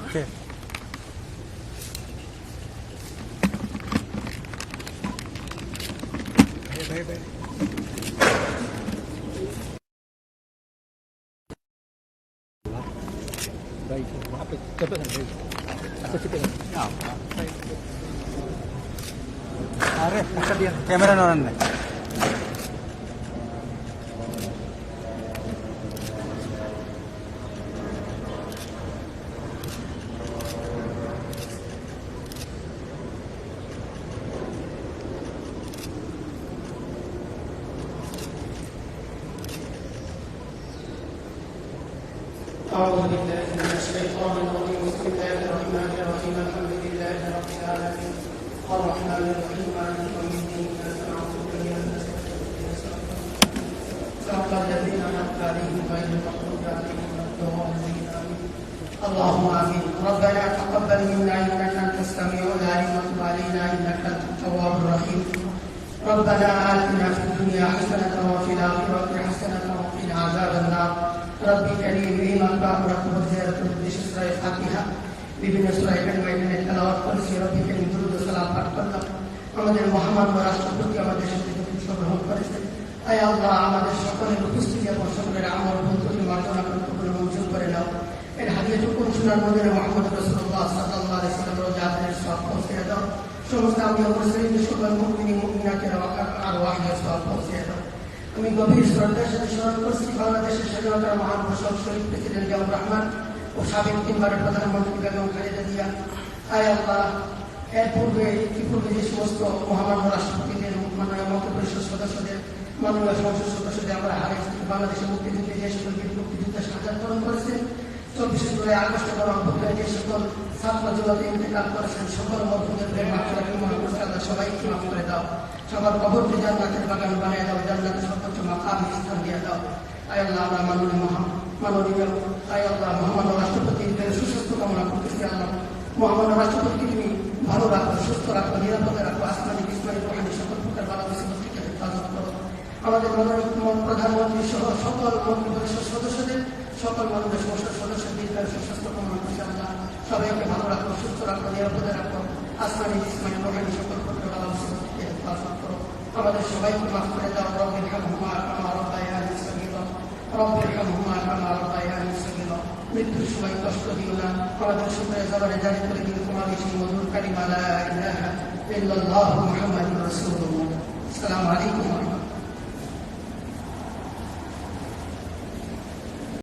Okay. Bye. Are, angkat dia. Kamera noran nih. أعوذ بالله من الشيطان الرجيم بسم الله الرحمن الرحيم الحمد لله رب العالمين الرحمن الرحيم مالك يوم الدين إياك نعبد وإياك نستعين صراط الذين أنعمت عليهم غير المغضوب عليهم ولا الضالين آمين اللهم آمين ربنا تقبل منا إنك أنت السميع العليم وتب علينا إنك أنت التواب الرحيم ربنا آتنا في الدنيا حسنة وفي الآخرة حسنة وقنا عذاب النار ربي كريم إيمان بابرك وزيارة القدس إسرائيل فاتحة বিভিন্ন সূরা এখানে তেলাওয়াত করেছি রব্বি কারীম দুরূদ ও সালাম পাঠ করলাম আমাদের মহামান্য রাষ্ট্রপতি আমাদের সাথে গ্রহণ করেছেন আয় আল্লাহ আমাদের সকলের উপস্থিতি এবং সকলের আমল ভুল মার্জনা করে মঞ্জুর করে নাও এর হাদিয়াটুকু শোনার মধ্যে মুহাম্মদ রাসূলুল্লাহ সাল্লাল্লাহু আলাইহি ওয়াসাল্লাম রোজাদের সওয়াব পৌঁছে দাও সমস্ত আম্বিয়া মুরসালিন সকল মুমিন মুমিনাতের আরওয়াহের সওয়াব পৌঁছে দাও আমি গভীর শ্রদ্ধার সাথে স্মরণ করছি বাংলাদেশের স্বাধীনতার মহান ঘোষক শহীদ প্রেসিডেন্ট জিয়াউর রহমান ও সাবেক তিনবারের প্রধানমন্ত্রী বেগম খালেদা জিয়া আয় আল্লাহ এর পূর্বে ইতিপূর্বে যে সমস্ত মহামান্য রাষ্ট্রপতিদের মাননীয় মন্ত্রিপরিষদ সদস্যদের মাননীয় সংসদ সদস্যদের আমরা হারিয়েছি বাংলাদেশের মুক্তিযুদ্ধে যে সকল মুক্তিযুদ্ধের শাহাদাত করেছেন 24 জুলাই আগস্ট গণঅভ্যুত্থানে যে সকল ছাত্র জনতা ইন্তেকাল করেছেন সকল মরহুমদের মাগফিরাত আল্লাহ সবাইকে মাফ করে দাও সবার কবরকে জান্নাতের বাগান বানিয়ে দাও জান্নাতের সর্বোচ্চ মাকাম স্থান দিয়ে দাও আয় আল্লাহ আমরা মাননীয় আয় আল্লাহ মহামান্য রাষ্ট্রপতির সুস্বাস্থ্য কামনা করতেছি আল্লাহ মহামান্য রাষ্ট্রপতিকে তুমি ভালো রাখো সুস্থ রাখো নিরাপদে রাখো আসমানি বিসমানি রোহানি সকল প্রকার বালা মুসিবত থেকে হেফাজত করো আমাদের মাননীয় প্রধানমন্ত্রী সহ সকল মন্ত্রিপরিষদ সদস্যদের সকল মাননীয় সংসদ সদস্যদের সুস্বাস্থ্য কামনা করছি আল্লাহ সবাইকে ভালো রাখো সুস্থ রাখো নিরাপদে রাখো আসমানি বিসমানি রোহানি সকল প্রকার বালা মুসিবত থেকে হেফাজত করো আমাদের সবাইকে মাফ করে দাও রব্বির হামহুমা কামা রাব্বায়ানি সগীরা রব্বির হামহুমা কামা রাব্বায়ানি সগীরা মৃত্যুর সময় কষ্ট দিও না আমাদের শুকরিয়া জবানে জারি করে দিও তোমার সেই মধুর কালিমা লা ইলাহা ইল্লাল্লাহু মুহাম্মাদুর রাসূলুল্লাহ আসসালামু আলাইকুম।